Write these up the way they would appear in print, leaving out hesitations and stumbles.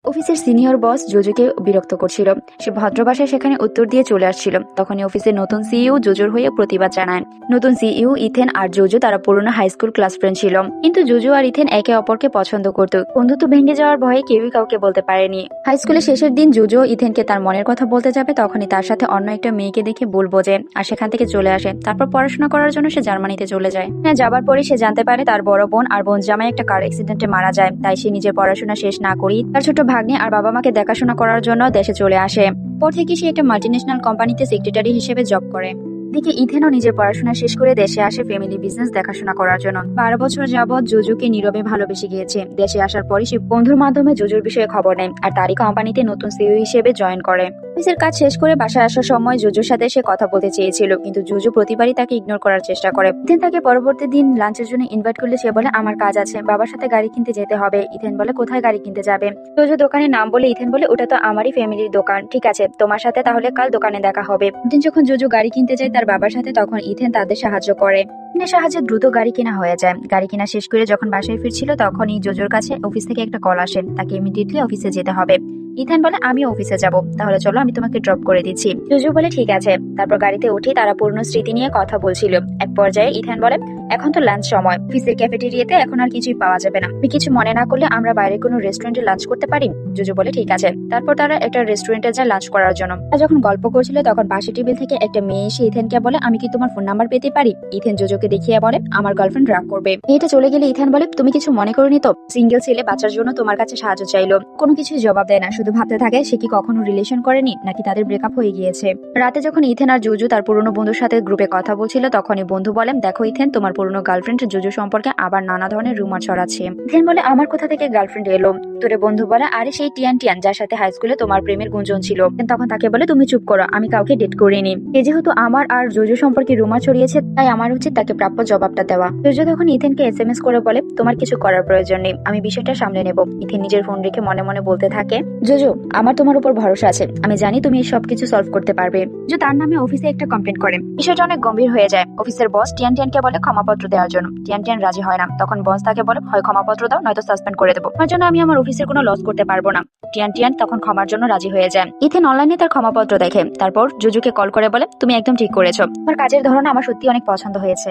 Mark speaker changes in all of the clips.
Speaker 1: অফিসের senior boss জোজোকে বিরক্ত করছিল। সে ভদ্র ভাষায় সেখানে উত্তর দিয়ে চলে আসছিল। তখনই অফিসের নতুন সিইও জোজোর হয়ে প্রতিবাদ জানায়। নতুন সিইও ইথেন আর জোজো তারা পুরনো হাই স্কুল ক্লাস ফ্রেন্ড ছিল, কিন্তু জোজো আর ইথেন একে অপরকে পছন্দ করত। বন্ধুত্ব ভেঙে যাওয়ার ভয়ে কেউই কাউকে বলতে পারেনি। হাই স্কুলের শেষের দিন জোজো ইথেনকে তার মনের কথা বলতে যাবে, তখনই তার সাথে অন্য একটা মেয়েকে দেখে ভুল বোঝে আর সেখান থেকে চলে আসে। তারপর পড়াশোনা করার জন্য সে জার্মানিতে চলে যায়। যাবার পরে সে জানতে পারে তার বড় বোন আর বোন জামাই একটা কার অ্যাক্সিডেন্টে মারা যায়। তাই সে নিজের পড়াশোনা শেষ না করেই তার ছোট ভাগ্নে আর বাবা মাকে দেখাশোনা করার জন্য দেশে চলে আসে। পর থেকে সে একটা মাল্টিন্যাশনাল কোম্পানিতে সেক্রেটারি হিসেবে জব করে। দিকে ইথেনও নিজের পড়াশোনা শেষ করে দেশে আসে ফ্যামিলি বিজনেস দেখাশোনা করার জন্য। 12 বছর যাবৎ জোজোকে নীরবে ভালোবেসে গিয়েছে। দেশে আসার পরই সে বন্ধুর মাধ্যমে জোজোর বিষয়ে খবর নেয় আর তারই কোম্পানিতে নতুন সিইও হিসেবে জয়েন করে। অফিসের কাজ শেষ করে বাসায় আসার সময় জোজোর সাথে সে কথা বলতে চেয়েছিল, কিন্তু জোজো প্রতিবারই তাকে ইগনোর করার চেষ্টা করে। ইথেন তাকে পরবর্তী দিন লাঞ্চের জন্য ইনভাইট করলে সে বলে আমার কাজ আছে, বাবার সাথে গাড়ি কিনতে যেতে হবে। ইথেন বলে কোথায় গাড়ি কিনতে যাবে? জোজো দোকানের নাম বলে ইথেন বলে ওটা তো আমারই ফ্যামিলির দোকান। ঠিক আছে, তোমার সাথে তাহলে কাল দোকানে দেখা হবে। ইথেন যখন জোজো গাড়ি কিনতে যায় তার বাবার সাথে, তখন ইথেন তাদের সাহায্য করে। ইথেনের সাহায্যে দ্রুত গাড়ি কেনা হয়ে যায়। গাড়ি কেনা শেষ করে যখন বাসায় ফিরছিল তখনই জোজোর কাছে অফিস থেকে একটা কল আসে, তাকে ইমিডিয়েটলি অফিসে যেতে হবে। ইথেন বলে আমি অফিসে যাব, তাহলে চলো আমি তোমাকে ড্রপ করে দিচ্ছি। জোজো বলে ঠিক আছে। তারপর গাড়িতে উঠে তারা পুরনো স্মৃতি নিয়ে কথা বলছিল। এক পর্যায়ে ইথেন বলে এখন তো লাঞ্চ সময়, অফিসের ক্যাফেটেরিয়াতে এখন আর কিছুই পাওয়া যাবে না, তুমি কিছু মনে না করলে আমরা বাইরে কোনো রেস্টুরেন্টে লাঞ্চ করতে পারি? জোজো বলে ঠিক আছে। তারপর তারা একটা রেস্টুরেন্টে যায় লাঞ্চ করার জন্য। তারা যখন গল্প করছিল তখন পাশে টেবিল থেকে একটা মেয়ে এসে ইথেনকে বলে আমি কি তোমার ফোন নাম্বার পেতে পারি? ইথেন জোজোকে দেখিয়ে বলে আমার গার্লফ্রেন্ড রাগ করবে। মেয়েটা চলে গেলে ইথেন বলে তুমি কিছু মনে করনি তো? সিঙ্গেল ছেলে বাচ্চার জন্য তোমার কাছে সাহায্য চাইলো, কোনো কিছুই জবাব দেয় না, শুধু ভাবতে থাকে সে কি কখনো রিলেশন করেনি নাকি তাদের ব্রেকআপ হয়ে গিয়েছে। রাতে যখন ইথেন আর জোজো তার পুরনো বন্ধুর সাথে গ্রুপে কথা বলছিল তখনই বন্ধু বলেন দেখো ইথেন, তোমার পুরনো গার্লফ্রেন্ড জোজো সম্পর্কে আবার নানা ধরনের রুমার ছড়াচ্ছে। ইথেন বলে আমার কোথা থেকে গার্লফ্রেন্ড এলো? তোরে বন্ধু বলে আরে সেই টিয়ান টিয়ান যার সাথে হাই স্কুলে তোমার প্রেমের গুঞ্জন ছিল। তখন তাকে বলে তুমি চুপ করো, আমি কাউকে ডেট করিনি। এ যেহেতু আমার আর জোজো সম্পর্কে রুমার ছড়িয়েছে তাই আমার উচিত তাকে প্রাপ্য জবাবটা দেওয়া। জোজো তখন ইথেনকে এসএমএস করে বলে তোমার কিছু করার প্রয়োজন নেই, আমি বিষয়টা সামলে নেব। ইথেন নিজের ফোন রেখে মনে মনে বলতে থাকে জোজো আমার তোমার উপর ভরসা আছে, আমি জানি তুমি এই সবকিছু সলভ করতে পারবে। যে তার নামে অফিসে একটা কমপ্লেন করে। বিষয়টা অনেক গম্ভীর হয়ে যায়। অফিসের বস টিয়ান টিয়ানকে বলে ক্ষমাপত্র দেওয়ার জন্য। টিয়ান টিয়ান রাজি হয় না। তখন বস তাকে বলে হয় ক্ষমাপত্র দাও নয়তো সাসপেন্ড করে দেবো, তার জন্য আমি আমার অফিসের কোনো লস করতে পারবো না। টিয়ান টিয়ান তখন ক্ষমার জন্য রাজি হয়ে যায়। ইথেন অনলাইনে তার ক্ষমাপত্র দেখে, তারপর জুজুকে কল করে বলে তুমি একদম ঠিক করেছো, তোমার কাজের ধরন আমার সত্যি অনেক পছন্দ হয়েছে।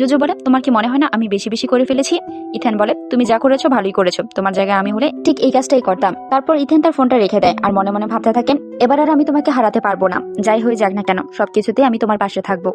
Speaker 1: জুজু বলে তোমার কি মনে হয় না আমি বেশি বেশি করে ফেলেছি? ইথেন বলে তুমি যা করেছো ভালোই করেছো, তোমার জায়গায় আমি হলে ঠিক এই কাজটাই করতাম। তারপর ইথেন তার ফোনটা রেখে দেয় আর মনে মনে ভাবতে থাকেন এবার আর আমি তোমাকে হারাতে পারবো না, যাই হয়ে যাক না কেন সবকিছুতে আমি তোমার পাশে থাকবো।